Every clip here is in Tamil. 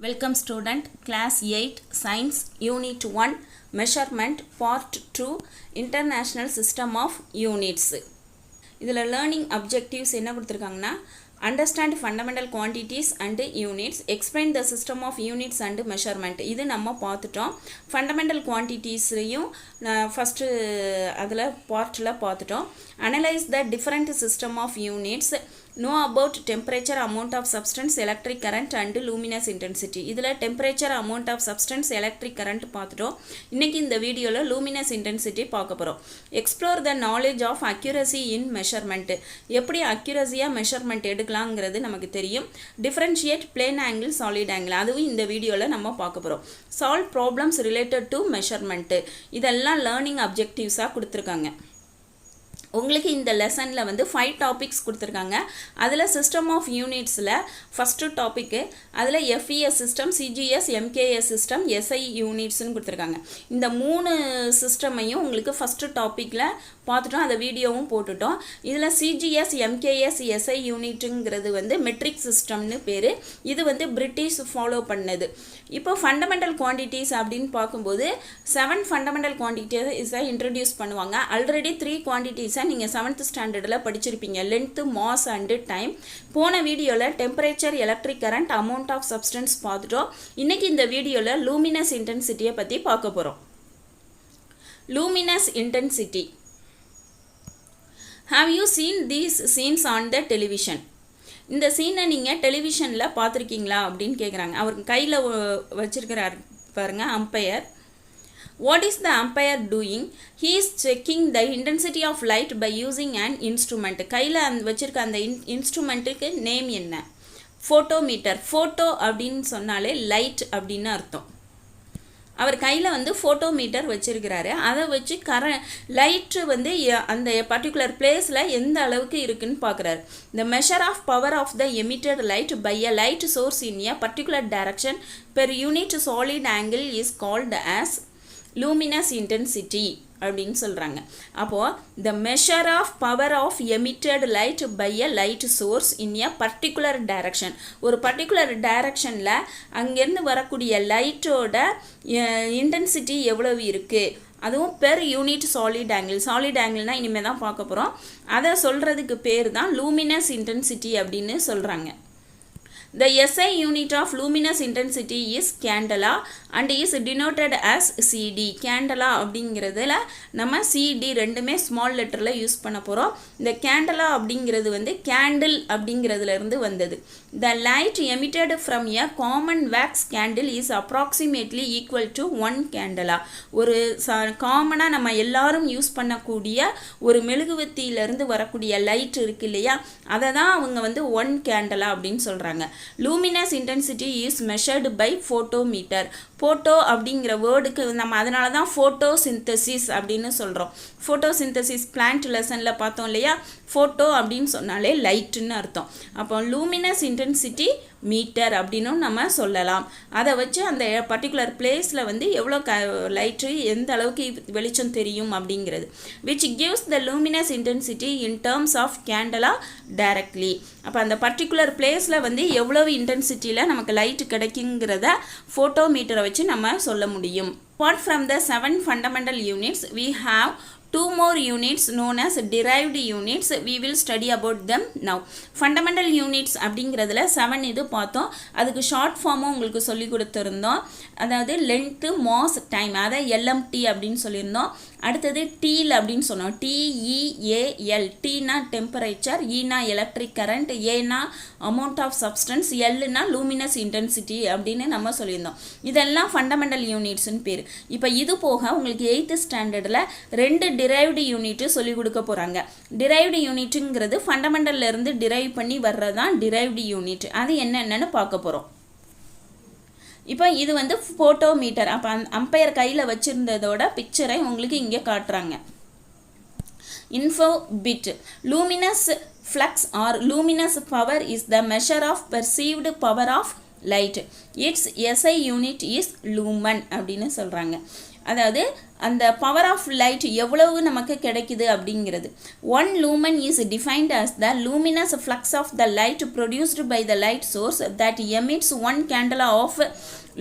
Welcome student, class 8, science, unit 1, measurement, part 2, international system of units. இதில் learning objectives என்ன கொடுத்திருக்காங்கன்னா understand fundamental quantities and units, explain the system of units and measurement. இது நம்ம பார்த்துட்டோம். fundamental quantitiesலையும் first அதில் partல பார்த்துட்டோம். analyze the different system of units, know about temperature, amount of substance, electric current and luminous intensity. இதில் temperature, amount of substance, electric current பார்த்துட்டோம். இன்னைக்கு இந்த வீடியோவில் luminous intensity பார்க்க போகிறோம். explore the knowledge of accuracy in measurement. எப்படி accuracy-ஆ measurement எடுக்கலாங்கிறது நமக்கு தெரியும். differentiate plane angle, solid angle. அதுவும் இந்த வீடியோவில் நம்ம பார்க்க போகிறோம். solve problems related to measurement. இதெல்லாம் learning objectives-ஆ கொடுத்துருக்காங்க. உங்களுக்கு இந்த லெசனில் வந்து 5 டாபிக்ஸ் கொடுத்துருக்காங்க. அதில் சிஸ்டம் ஆஃப் யூனிட்ஸில் ஃபஸ்ட்டு டாப்பிக்கு அதில் FES system, CGS, MKS system, SI யூனிட்ஸ்னு கொடுத்துருக்காங்க. இந்த 3 சிஸ்டமையும் உங்களுக்கு ஃபஸ்ட்டு டாப்பிக்கில் பார்த்துட்டோம், அதை வீடியோவும் போட்டுட்டோம். இதில் சிஜிஎஸ், எம்கேஎஸ், எஸ்ஐ யூனிட்டுங்கிறது வந்து மெட்ரிக் சிஸ்டம்னு பேர். இது வந்து பிரிட்டிஷ் ஃபாலோ பண்ணது. இப்போ ஃபண்டமெண்டல் குவான்டிட்டிஸ் அப்படின்னு பார்க்கும்போது 7 ஃபண்டமெண்டல் குவான்டிட்டிஸை இன்ட்ரடியூஸ் பண்ணுவாங்க. ஆல்ரெடி 3 குவான்டிட்டிஸை நீங்கள் 7th ஸ்டாண்டர்டில் படிச்சிருப்பீங்க. Length, mass and time. போன வீடியோவில் temperature, electric current, amount of substance பார்த்துட்டோம். இன்றைக்கி இந்த வீடியோவில் லூமினஸ் இன்டென்சிட்டியை பற்றி பார்க்க போகிறோம். Luminous intensity. Have you seen these scenes on the television? இந்த சீனை நீங்கள் டெலிவிஷனில் பார்த்துருக்கீங்களா அப்படின்னு கேட்குறாங்க. அவர் கையில் வச்சிருக்கிறார் பாருங்க umpire. What is the umpire doing? He is checking the intensity of light by using an instrument. கையில் வச்சிருக்க அந்த இன்ஸ்ட்ருமெண்ட்டுக்கு நேம் என்ன? ஃபோட்டோமீட்டர். ஃபோட்டோ அப்படின்னு சொன்னாலே லைட் அப்படின்னு அர்த்தம். அவர் கையில் வந்து ஃபோட்டோமீட்டர் வச்சுருக்கிறாரு. அதை வச்சு லைட்டு வந்து அந்த பர்டிகுலர் பிளேஸில் எந்த அளவுக்கு இருக்குன்னு பார்க்குறாரு. The measure of power of the emitted light by a light source in a particular direction per unit solid angle is called as luminous intensity அப்படின்னு சொல்கிறாங்க. அப்போது the measure of power of emitted light by a light source in a particular direction, ஒரு பர்டிகுலர் டைரக்ஷனில் அங்கேருந்து வரக்கூடிய லைட்டோட இன்டென்சிட்டி எவ்வளவு இருக்குது, அதுவும் per unit solid angle. Solid ஆங்கிள்னால் இனிமேல் தான் பார்க்க போகிறோம். அதை சொல்கிறதுக்கு பேர் தான் லூமினஸ் இன்டென்சிட்டி அப்படின்னு சொல்கிறாங்க. The SI unit of luminous intensity is candela and is denoted as CD. Candela அப்படிங்கிறதுல நம்ம CD ரெண்டுமே ஸ்மால் லெட்டரில் யூஸ் பண்ண போகிறோம். இந்த candela அப்படிங்கிறது வந்து candle அப்படிங்கிறதுலேருந்து வந்தது. The light emitted from a common wax candle is approximately equal to 1 candela. ஒரு காமனாக நம்ம எல்லாரும் யூஸ் பண்ணக்கூடிய ஒரு மெழுகுவத்தியிலேருந்து வரக்கூடிய லைட் இருக்கு இல்லையா, அதை தான் அவங்க வந்து 1 candela அப்படின்னு சொல்கிறாங்க. Luminous intensity is measured by photometer. Photo அப்படிங்கிற வேர்டுக்கு நம்ம அதனால தான் ஃபோட்டோசிந்தசிஸ் அப்படின்னு சொல்கிறோம். ஃபோட்டோசிந்தசிஸ் பிளான்ட் லெசனில் பார்த்தோம் இல்லையா, ஃபோட்டோ அப்படின்னு சொன்னாலே லைட்டுன்னு அர்த்தம். அப்போ லூமினஸ் இன்டென்சிட்டி மீட்டர் அப்படின்னும் நம்ம சொல்லலாம். அதை வச்சு அந்த பர்டிகுலர் பிளேஸில் வந்து எவ்வளோ லைட்டு எந்த அளவுக்கு வெளிச்சம் தெரியும் அப்படிங்கிறது. Which gives the luminous intensity in terms of candela directly. அப்போ அந்த பர்டிகுலர் பிளேஸில் வந்து எவ்வளவு இன்டென்சிட்டியில் நமக்கு லைட்டு கிடைக்குங்கிறத ஃபோட்டோமீட்டரை வச்சு நம்ம சொல்ல முடியும். Apart from the 7 fundamental units, we have 2 more units known as derived units. We will study about them now. Fundamental units அப்படிங்கிறதுல 7 இது பார்த்தோம். அதுக்கு ஷார்ட் ஃபார்மும் உங்களுக்கு சொல்லி கொடுத்துருந்தோம். அதாவது லென்த்து, மாஸ், டைம், அதை LMT அப்படின்னு சொல்லியிருந்தோம். அடுத்தது டீல் அப்படின்னு சொன்னோம். TEAL. டீனா டெம்பரேச்சர், ஈனா எலக்ட்ரிக் கரண்ட், ஏனா அமௌண்ட் ஆஃப் சப்ஸ்டன்ஸ், எல்னா லூமினஸ் இன்டென்சிட்டி அப்படின்னு நம்ம சொல்லியிருந்தோம். இதெல்லாம் ஃபண்டமெண்டல் யூனிட்ஸ்னு பேர். இப்போ இது போக உங்களுக்கு 8th ஸ்டாண்டர்டில் 2 டிரைவ்டு யூனிட்டு சொல்லிக் கொடுக்க போகிறாங்க. டிரைவ்டு யூனிட்டுங்கிறது ஃபண்டமெண்டல்லேருந்து டிரைவ் பண்ணி வர்றதான் டிரைவ்டு யூனிட். அது என்னென்னு பார்க்க போகிறோம். இப்போ இது வந்து ஃபோட்டோமீட்டர். அப்போ அம்பையர் கையில் வச்சுருந்ததோட பிக்சரை உங்களுக்கு இங்கே காட்டுறாங்க. Info bit. Luminous flux or luminous power is the measure of perceived power of light. Its SI unit is lumen அப்படின்னு சொல்கிறாங்க. அதாவது அந்த பவர் ஆஃப் லைட் எவ்வளவு நமக்கு கிடைக்குது அப்படிங்கிறது. 1 lumen is defined as the luminous flux of the light produced by the light source that emits 1 candela of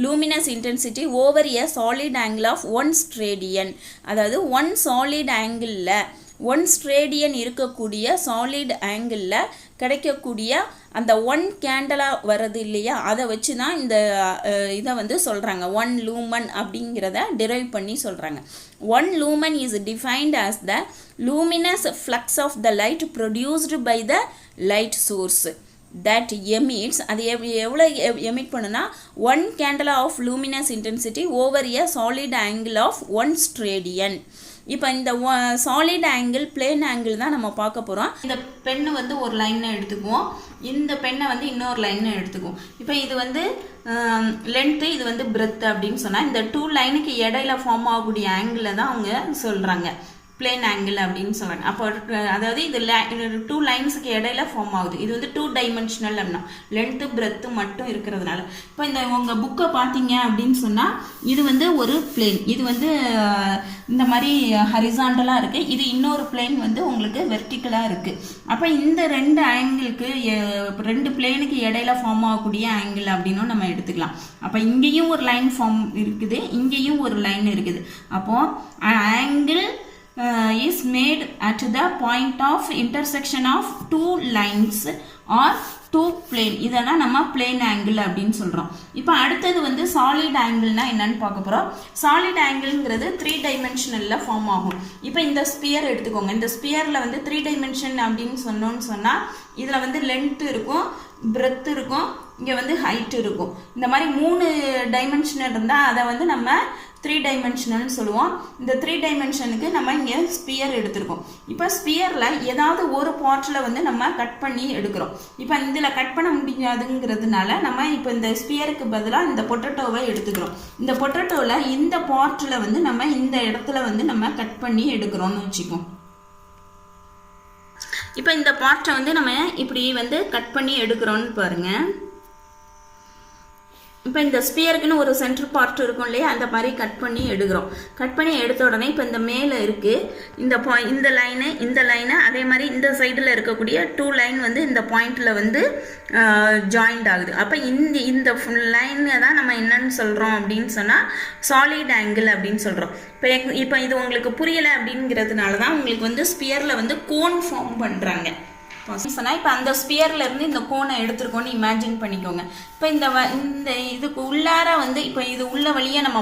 luminous intensity over a solid angle of 1 steradian. அதாவது 1 solid angle-ல 1 steradian இருக்கக்கூடிய சாலிட் ஆங்கிளில் கிடைக்கக்கூடிய அந்த 1 கேண்டலா வருது இல்லையா, அதை வச்சு தான் இந்த இதை வந்து சொல்கிறாங்க 1 lumen அப்படிங்கிறத டிரைவ் பண்ணி சொல்கிறாங்க. 1 lumen is defined as the luminous flux of the light produced by the light source that emits, அது எவ்வளோ எமிட் பண்ணுனா 1 candela of luminous intensity over a solid angle of 1 steradian. இப்போ இந்த சாலிட் ஆங்கிள் பிளேன் ஆங்கிள் தான் நம்ம பார்க்க போகிறோம். இந்த பெண்ணு வந்து ஒரு லைனை எடுத்துக்குவோம், இந்த பெண்ணை வந்து இன்னொரு லைனை எடுத்துக்குவோம். இப்போ இது வந்து லென்த்து, இது வந்து பிரெத் அப்படின்னு சொன்னால் இந்த 2 லைனுக்கு இடையில ஃபார்ம் ஆகக்கூடிய ஆங்கிளை தான் அவங்க சொல்கிறாங்க பிளேன் ஆங்கிள் அப்படின்னு சொல்கிறாங்க. அப்போ அதாவது இது 2 லைன்ஸுக்கு இடையில ஃபார்ம் ஆகுது. இது வந்து 2 டைமென்ஷனல் அப்படின்னா லென்த்து பிரெத்து மட்டும் இருக்கிறதுனால. இப்போ இந்த உங்கள் புக்கை பார்த்தீங்க அப்படின்னு சொன்னால் இது வந்து ஒரு பிளேன், இது வந்து இந்த மாதிரி ஹரிசாண்டலாக இருக்குது, இது இன்னொரு பிளேன் வந்து உங்களுக்கு வெர்டிக்கலாக இருக்குது. அப்போ இந்த 2 ஆங்கிளுக்கு 2 பிளேனுக்கு இடையில ஃபார்ம் ஆகக்கூடிய ஆங்கிள் அப்படின்னும் நம்ம எடுத்துக்கலாம். அப்போ இங்கேயும் ஒரு லைன் ஃபார்ம் இருக்குது, இங்கேயும் ஒரு லைன் இருக்குது. அப்போது angle is made at the point of intersection of 2 lines or 2 plane. இதெல்லாம் நம்ம plane angle அப்படின்னு சொல்கிறோம். இப்போ அடுத்தது வந்து சாலிட் ஆங்கிள்னா என்னன்னு பார்க்க போகிறோம். சாலிட் ஆங்கிள்ங்கிறது 3 டைமென்ஷனலில் ஃபார்ம் ஆகும். இப்போ இந்த ஸ்பியர் எடுத்துக்கோங்க. இந்த ஸ்பியரில் வந்து 3 டைமென்ஷன் அப்படின்னு சொன்னால் இதில் வந்து லென்த் இருக்கும், பிரெத் இருக்கும், இங்கே வந்து ஹைட் இருக்கும். இந்த மாதிரி 3 டைமென்ஷனல் இருந்தால் அதை வந்து நம்ம 3 டைமென்ஷனல்னு சொல்லுவோம். இந்த 3 டைமென்ஷனுக்கு நம்ம இங்கே ஸ்பியர் எடுத்திருக்கோம். இப்போ ஸ்பியரில் ஏதாவது ஒரு பார்ட்டில் வந்து நம்ம கட் பண்ணி எடுக்கிறோம். இப்போ இதில் கட் பண்ண முடியாதுங்கிறதுனால நம்ம இப்போ இந்த ஸ்பியருக்கு பதிலாக இந்த பொட்டேட்டோவை எடுத்துக்கிறோம். இந்த பொட்டேட்டோவில் இந்த பார்ட்டில் வந்து நம்ம இந்த இடத்துல வந்து நம்ம கட் பண்ணி எடுக்கிறோம்னு வச்சுக்கோம். இப்போ இந்த பார்ட்டை வந்து நம்ம இப்படி வந்து கட் பண்ணி எடுக்கிறோன்னு பாருங்கள். இப்போ இந்த ஸ்பியருக்குன்னு ஒரு சென்டர் பார்ட் இருக்கும் இல்லையா, அந்த மாதிரி கட் பண்ணி எடுக்கிறோம். கட் பண்ணி எடுத்த உடனே இப்போ இந்த மேலே இருக்குது இந்த லைனு அதே மாதிரி இந்த சைடில் இருக்கக்கூடிய 2 லைன் வந்து இந்த பாயிண்டில் வந்து ஜாயிண்ட் ஆகுது. அப்போ இந்த லைனை தான் நம்ம என்னன்னு சொல்கிறோம் அப்படின்னு சொன்னால் சாலிட் ஆங்கிள் அப்படின்னு சொல்கிறோம். இப்போ இது உங்களுக்கு புரியலை அப்படிங்கிறதுனால தான் உங்களுக்கு வந்து ஸ்பியரில் வந்து கோன் ஃபார்ம் பண்ணுறாங்க. இப்போ அந்த ஸ்பியர்ல இருந்து இந்த கோனை எடுத்துருக்கோன்னு இமேஜின் பண்ணிக்கோங்க. இப்போ இந்த இதுக்கு உள்ளார வந்து இப்போ இது உள்ள வழியாக நம்ம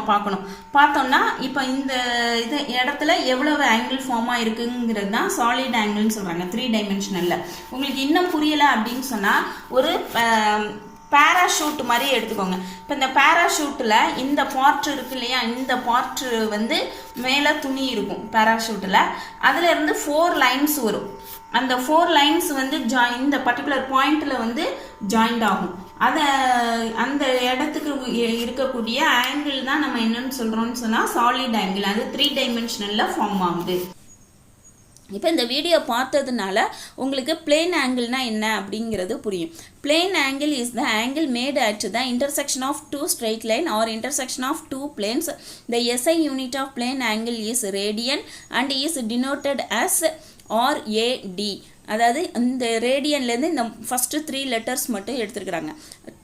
பார்த்தோம்னா இப்போ இந்த இது இடத்துல எவ்வளவு ஆங்கிள் ஃபார்ம் ஆயிருக்குங்கிறது தான் சாலிட் ஆங்கிள்னு சொல்கிறாங்க 3 டைமென்ஷனலில். உங்களுக்கு இன்னும் புரியலை அப்படின்னு சொன்னால் ஒரு பேராஷூட் மாதிரி எடுத்துக்கோங்க. இப்போ இந்த பேராஷூட்டில் இந்த பார்ட் இருக்கு இல்லையா, இந்த பார்ட் வந்து மேலே துணி இருக்கும் பேராஷூட்டில், அதில் இருந்து 4 லைன்ஸ் வரும். அந்த 4 லைன்ஸ் வந்து இந்த பர்டிகுலர் பாயிண்டில் வந்து ஜாயிண்ட் ஆகும். அந்த இடத்துக்கு இருக்கக்கூடிய ஆங்கிள் தான் நம்ம என்னன்னு சொல்கிறோம்னு சொன்னால் சாலிட் ஆங்கிள். அது 3 டைமென்ஷனலில் ஃபார்ம் ஆகுது. இப்போ இந்த வீடியோ பார்த்ததுனால உங்களுக்கு பிளேன் ஆங்கிள்னா என்ன அப்படிங்கிறது புரியும். Plane angle is the angle made at the intersection of 2 straight line or intersection of 2 planes. The SI unit of plane angle is radian and is denoted as RAD. அதாவது இந்த ரேடியன்லேருந்து இந்த ஃபஸ்ட்டு 3 லெட்டர்ஸ் மட்டும் எடுத்துருக்குறாங்க.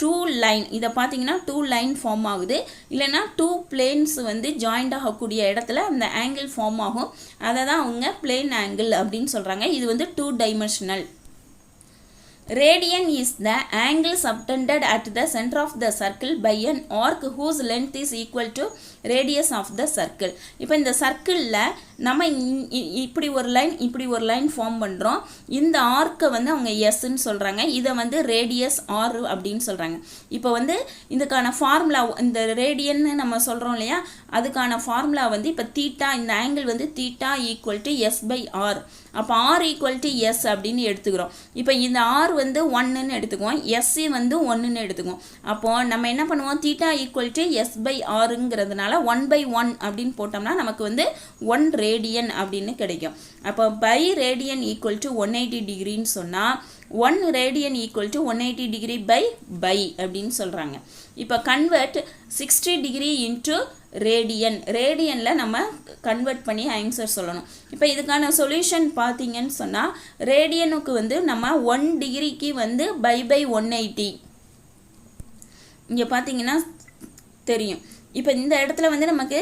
2 லைன், இதை பார்த்தீங்கன்னா 2 லைன் ஃபார்ம் ஆகுது, இல்லைன்னா 2 பிளேன்ஸ் வந்து ஜாயிண்ட் ஆகக்கூடிய இடத்துல அந்த ஆங்கிள் ஃபார்ம் ஆகும். அதை தான் அவங்க பிளேன் ஆங்கிள் அப்படின்னு சொல்கிறாங்க. இது வந்து 2 dimensional. Radian is the angle subtended at the center of the circle by an arc whose length is equal to radius of the circle. இப்போ இந்த சர்க்கிளில் நம்ம இப்படி ஒரு லைன் ஃபார்ம் பண்ணுறோம். இந்த ஆர்க்கை வந்து அவங்க எஸ்ன்னு சொல்கிறாங்க, இதை வந்து ரேடியஸ் ஆர் அப்படின்னு சொல்கிறாங்க. இப்போ வந்து இதுக்கான ஃபார்முலா, இந்த ரேடியன்னு நம்ம சொல்கிறோம் இல்லையா, அதுக்கான ஃபார்முலா வந்து இப்போ தீட்டா, இந்த ஆங்கிள் வந்து theta equal to S by R. அப்போ ஆர் ஈக்குவல் டு எஸ் அப்படின்னு எடுத்துக்கிறோம். இப்போ இந்த ஆர் வந்து 1ன்னு எடுத்துக்குவோம், SC வந்து 1ன்னு எடுத்துக்குவோம். அப்போது நம்ம என்ன பண்ணுவோம், தீட்டா ஈக்குவல் டு S/Rங்கிறதுனால 1/1 அப்படின்னு போட்டோம்னா நமக்கு வந்து 1 ரேடியன் அப்படின்னு கிடைக்கும். அப்போ பை ரேடியன் ஈக்குவல் டு 180 டிகிரின்னு சொன்னால் 1 radian equal to 180 degree pi அப்படின்னு சொல்கிறாங்க. இப்போ கன்வெர்ட் 60 டிகிரி இன்ட்டு ரேடியனில் நம்ம கன்வெர்ட் பண்ணி ஆன்சர் சொல்லணும். இப்போ இதுக்கான சொல்யூஷன் பார்த்தீங்கன்னு சொன்னால் ரேடியனுக்கு வந்து நம்ம 1 டிகிரிக்கு வந்து பை 180 இங்கே பார்த்தீங்கன்னா தெரியும். இப்போ இந்த இடத்துல வந்து நமக்கு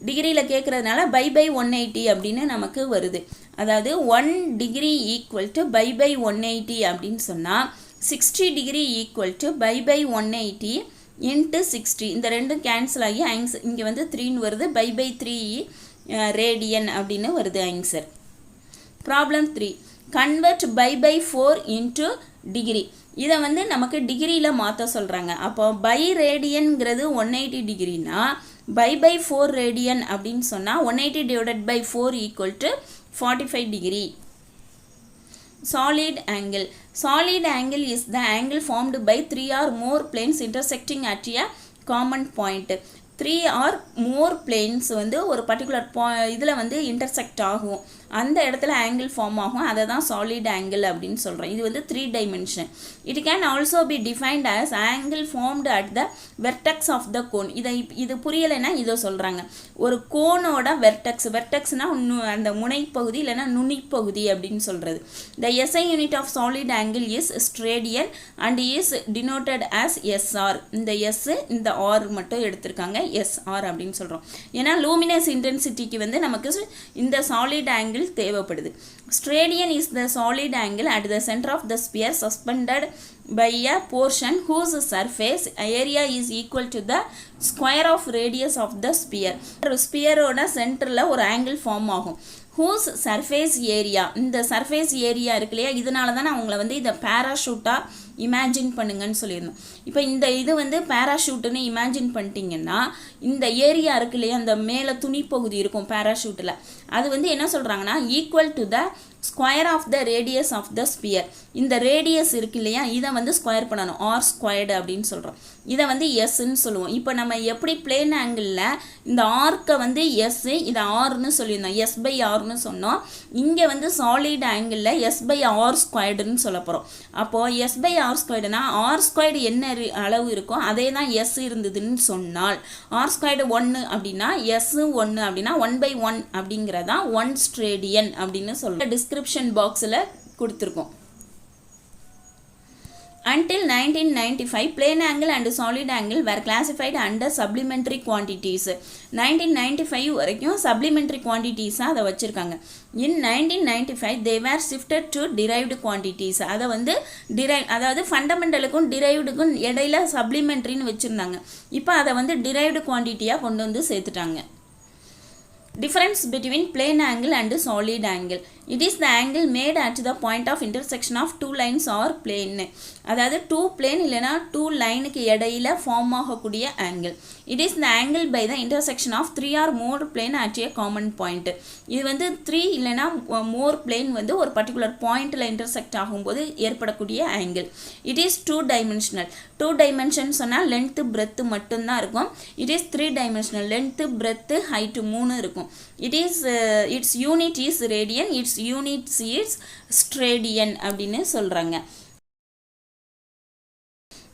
டிகிரியில் கேட்குறதுனால பை 180 அப்படின்னு நமக்கு வருது. அதாவது 1 டிகிரி ஈக்குவல் டு பை 180 அப்படின்னு சொன்னால் 60 degree equal to pi 180 into 60. இந்த ரெண்டும் கேன்சல் ஆகி ஆன்சர் இங்கே வந்து 3ன்னு வருது. பை 3 ரேடியன் அப்படின்னு வருது answer. Problem 3, convert pi 4 into degree. இதை வந்து நமக்கு டிகிரியில் மாற்ற சொல்கிறாங்க. அப்போ பை ரேடியன்கிறது 180 டிகிரினா பை 4 ரேடியன் அப்படின்னு சொன்னால் 180 divided by 4 equal to 45 degree. Solid angle. Solid angle is the angle formed by 3 or more planes intersecting at a common point. 3 or more planes வந்து ஒரு பர்டிகுலர் இதில் வந்து இன்டர்செக்ட் ஆகும், அந்த இடத்துல ஆங்கிள் ஃபார்ம் ஆகும், அதை தான் சாலிட் ஆங்கிள் அப்படின்னு சொல்கிறோம். இது வந்து 3 dimension. It can also be defined as angle formed at the vertex of the cone. இது புரியலைன்னா இதை சொல்கிறாங்க. ஒரு கோனோட வெர்டெக்ஸ்னால் அந்த முனைப்பகுதி இல்லைன்னா நுனிப்பகுதி அப்படின்னு சொல்கிறது. The SI unit of solid angle is steradian and is denoted as SR. இந்த S இந்த R மட்டும் எடுத்திருக்காங்க, SR அப்படின்னு சொல்கிறோம். ஏன்னா லூமினஸ் இன்டென்சிட்டிக்கு வந்து நமக்கு இந்த சாலிட் ஆங்கிள் தேவைப்படுது. Stradian is the solid angle at the center of the sphere suspended by a portion whose surface area is equal to the square of radius of the sphere. ஸ்பியரோட சென்டரில் ஒரு ஆங்கிள் ஃபார்ம் ஆகும். whose surface area, இந்த சர்ஃபேஸ் ஏரியா இருக்கு இல்லையா, இதனால தான் அவங்கள வந்து இதை பேராஷூட்டாக இமேஜின் பண்ணுங்கன்னு சொல்லியிருந்தோம். இப்போ இந்த இது வந்து பேராஷூட்டுன்னு இமேஜின் பண்ணிட்டீங்கன்னா இந்த ஏரியா இருக்கு இல்லையா, அந்த மேலே துணிப்பகுதி இருக்கும் பேராஷூட்டில், அது வந்து என்ன சொல்கிறாங்கன்னா equal to the square of the radius of the sphere. இந்த ரேடியஸ் இருக்கு இல்லையா, இதை வந்து ஸ்கொயர் பண்ணணும், ஆர் ஸ்கொயர்டு அப்படின்னு சொல்கிறோம். இதை வந்து எஸ்ன்னு சொல்லுவோம். இப்போ நம்ம எப்படி பிளேன் ஆங்கிளில் இந்த ஆர்க்கை வந்து எஸ், இதை ஆர்னு சொல்லியிருந்தோம், S/Rன்னு சொன்னோம். இங்கே வந்து சாலிட் ஆங்கிளில் S/R ஸ்கொயர்டுன்னு சொல்ல போகிறோம். அப்போது S/R ஸ்கொயர்டுனா ஆர் ஸ்கொயர்டு என்ன அளவு இருக்கோ அதே தான் எஸ் இருந்ததுன்னு சொன்னால், ஆர் ஸ்கொயர்டு 1 அப்படின்னா எஸ் 1 அப்படின்னா 1/1 அப்படிங்கிறதா 1 ஸ்ட்ரேடியன் அப்படின்னு சொல்கிறோம். டிஸ்கிரிப்ஷன் பாக்ஸில் கொடுத்துருக்கோம். Until 1995, plane angle and solid angle were classified under supplementary quantities. 1995 வரைக்கும் supplementary quantities அதை வச்சுருக்காங்க. In 1995, they were shifted to derived quantities. அதை வந்து அதாவது ஃபண்டமெண்டலுக்கும் டிரைவ்டுக்கும் இடையில சப்ளிமெண்ட்ரின்னு வச்சுருந்தாங்க. இப்போ அதை வந்து டிரைவ்டு குவான்டிட்டியாக கொண்டு வந்து சேர்த்துட்டாங்க. Difference between plane angle and solid angle. It is the angle made at the point of intersection of two lines or plane. அதாவது 2 plane இல்லைனா 2 லைனுக்கு இடையில ஃபார்ம் ஆகக்கூடிய angle. It is the angle by the intersection of 3 or more plane at a common point. இது வந்து 3 இல்லைனா more plane வந்து ஒரு பர்டிகுலர் பாயிண்டில் இன்டர்செக்ட் ஆகும்போது ஏற்படக்கூடிய angle. It is 2 dimensional. 2 dimension சொன்னால் லென்த்து பிரெத்து மட்டும்தான் இருக்கும். It is 3 dimensional. Length breadth height 3 இருக்கும். Its unit is radian, its unit is stradian அப்படின்னு சொல்கிறாங்க.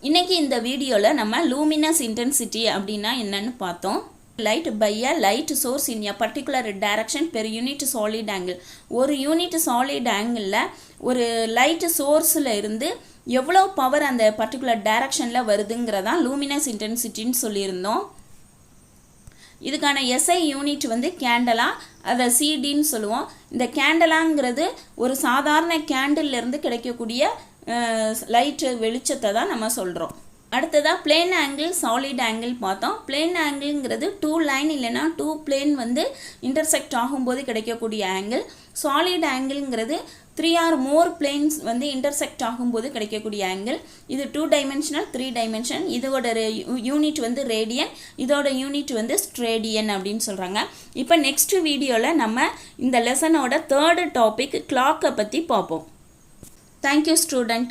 இன்னைக்கு இந்த வீடியோவில் நம்ம லூமினஸ் இன்டென்சிட்டி அப்படின்னா என்னன்னு பார்த்தோம். Light by a light source in a particular direction per unit solid angle. ஒரு யூனிட் சாலிட் ஆங்கிளில் ஒரு லைட் சோர்ஸில் இருந்து எவ்வளோ பவர் அந்த பர்டிகுலர் டைரக்ஷனில் வருதுங்கிறதான் லூமினஸ் இன்டென்சிட்டின்னு சொல்லியிருந்தோம். இதுக்கான SI யூனிட் வந்து கேண்டலா, அதை சிடின்னு சொல்லுவோம். இந்த கேண்டலாங்கிறது ஒரு சாதாரண கேண்டில்லேருந்து கிடைக்கக்கூடிய லைட்டு வெளிச்சத்தை தான் நம்ம சொல்கிறோம். அடுத்ததாக பிளேன் ஆங்கிள் சாலிட் ஆங்கிள் பார்த்தோம். பிளேன் ஆங்கிள்ங்கிறது 2 லைன் இல்லைனா 2 பிளேன் வந்து இன்டர்செக்ட் ஆகும்போது கிடைக்கக்கூடிய ஆங்கிள். சாலிட் ஆங்கிள்ங்கிறது 3 or more planes வந்து இன்டர்செக்ட் ஆகும்போது கிடைக்கக்கூடிய ஆங்கிள். இது 2 dimensional 3 dimension. இதோட யூனிட் வந்து ரேடியன், இதோட யூனிட் வந்து ஸ்ட்ரேடியன் அப்படின்னு சொல்கிறாங்க. இப்போ நெக்ஸ்ட் வீடியோவில் நம்ம இந்த லெசனோட 3rd டாபிக் கிளாக்கை பற்றி பார்ப்போம். Thank you student.